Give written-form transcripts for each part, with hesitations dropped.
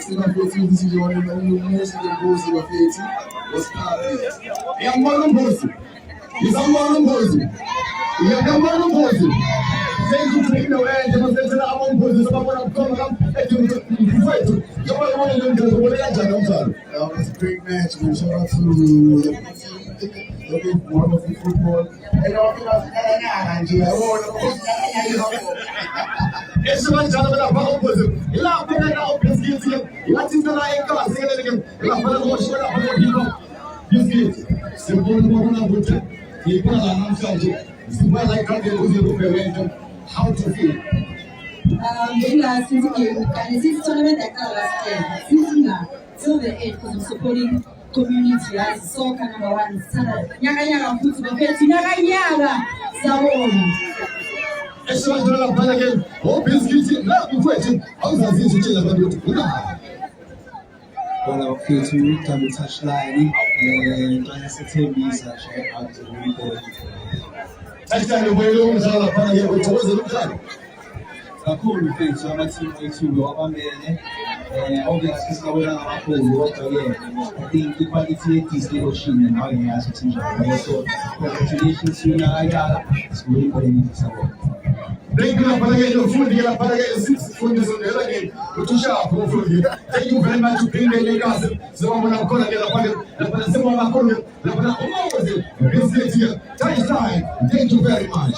Sinafethi isizona umuntu ngozi bafethi wasiphaphi. Yambona umbuzi. Izambona umbuzi. Yambona umbuzi. Sengithi into enje masenzela abombuzi sobabona ukukhoma ethi mfowethu. Yabona into ngizobona kanjani umfana. That was a great match. Man. Shout out to the wonderful football. And all the Esse vai já na bola posição. Lá pega na opção, lá tinha lá em casa, ele lá para o chão, lá para o bico. Biscuit. Se for no na bucha, e para lá não sai. Se vai lá cá que o jogo prevento. How to feel? Last season, and this tournament that last year, till the end, because I'm supporting community as soccer number one. Yaga football, yaga Sabona. Esse vai jogar para aquele. O Biscuit, lá no foi. Vamos fazer isso que leva do tudo. Well, okay, to come touchline, and I said, "Tell me, Sasha, how to read it." Touchline, we're going to para aquele. O Tozo não sabe. Cool, thanks. So I'm at team to obvious is going on. I think the quality is the ocean and how he has a team. So, congratulations to Nagaya. It's really good in this award. Thank you for the food. You are para aquele 6 fundos on the other game. Thank you very much to bring the Lakers. So I'm going to call again. Thank you very much.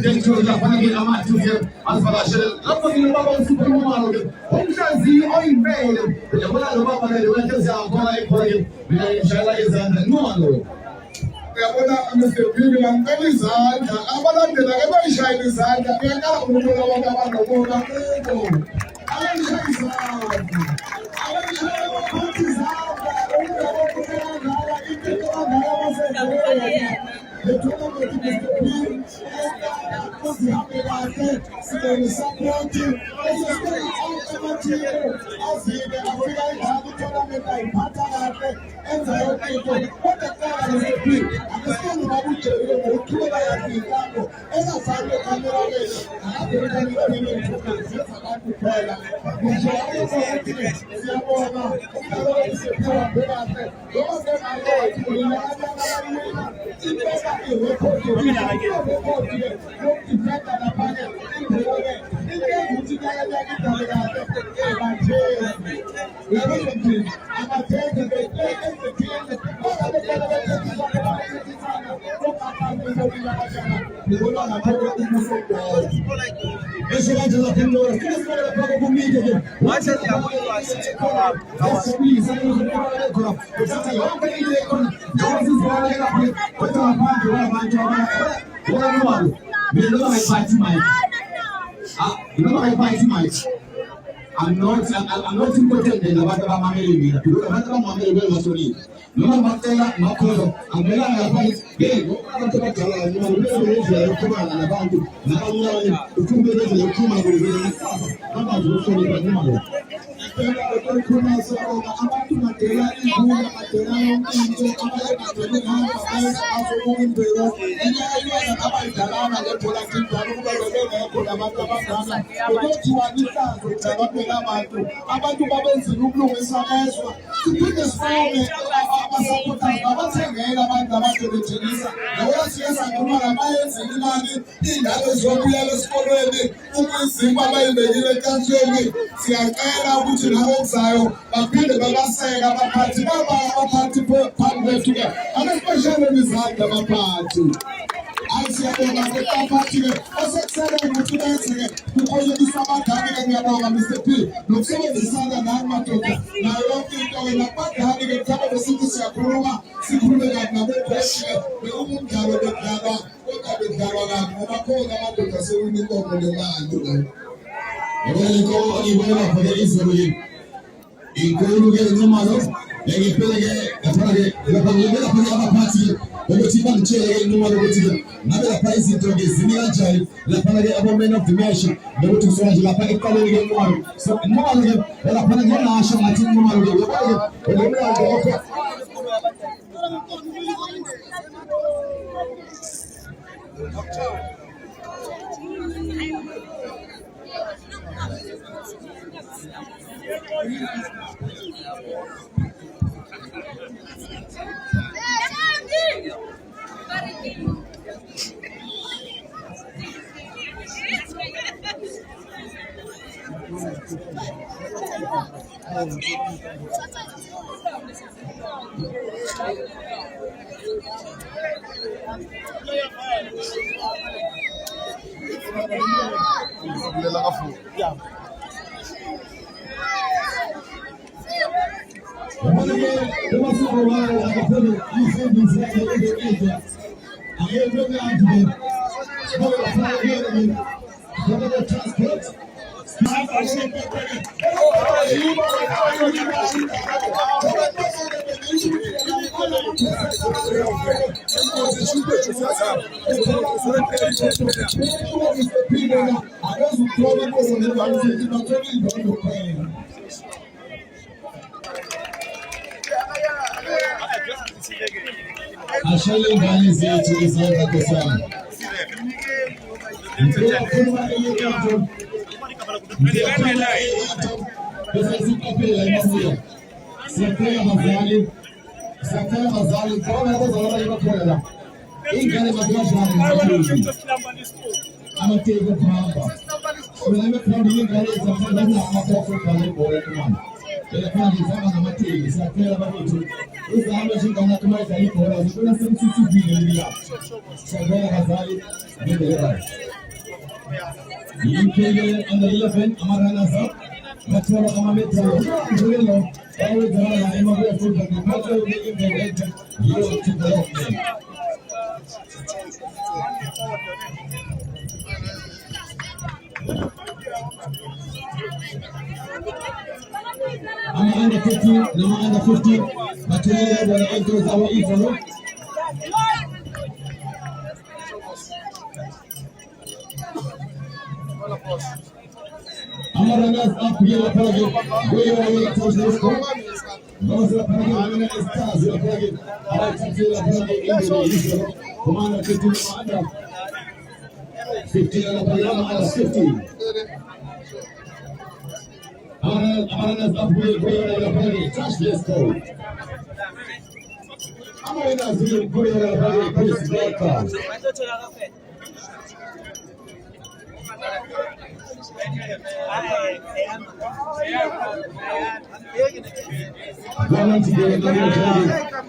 Thank you. Japani amatu here as far as Lapani Baba Super Mario. Omshazi oimele. Yabona Baba le wekeza ngona iphole. Mina inshallah izandla no. Uyabona Mr. Bibi ngizandla abalandela ke bayishayela izandla uyaqala ukubona abantu abanobona kubo. Abashayela izandla. Abashayela the tournament is the team. I'm not important in the matter of my family. The matter of my family was only. No matter what, no I'm going to fight. Hey, no matter what, I'm going to come on and about it. Now I'm going to come to the Kuma with the I'm not going to go. Abantu babenzile ukulungisa amazwe siphinde sifone abathengela abantu abadebethekisa ngoba siyasakhuluma ngabayenzile imali indaba ezokuyela esikolweni ukuzimba abayibekile enkantsheni siyacela ukuthi nabenzayo baphinde babaseka abaphathi phambi kwethu ke abespecially izandla abaphathi Asiyabonga ngokuphathile osekusele ukuthi benzeke ukhoyisa abadala ke ngiyabonga Mr P nokusebenzisana nami madoda nayo yonke into wena abadala ke mhlawumbe besithi sikhulume kabi nabokhoshi bekumdlalo bedlalwa kodwa bedlalwa kabi ngoba khona amadoda sewina inkomo lemali yabona inkomo ibona phela izolo yini inkulu ke incamalo ngiyipheleke ngaphana ke lapha ngibela phela abaphathi ukuthi bangitshele inqomo ukuthi ngabe lapha izinto ke zimi kanjani lapha ke abo men of the match nokuthi kusona nje lapha eqaleni ke inqomo so inqomo ke lapha ngingasho ngathi inqomo ke ngoba ke ngomlando okho Under 15, number under 15, Material will enter our equal. Our runners up here, we are touch the score. Those are the stars, you are playing. I think you are playing in the Commander 15 under 15 under 15. Our runners up here, we are playing. Touch the score. Our runners here, we are playing. Please break out. Going to get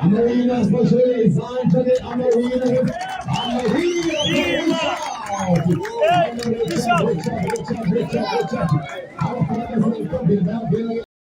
Amarina special is on today. Amarina.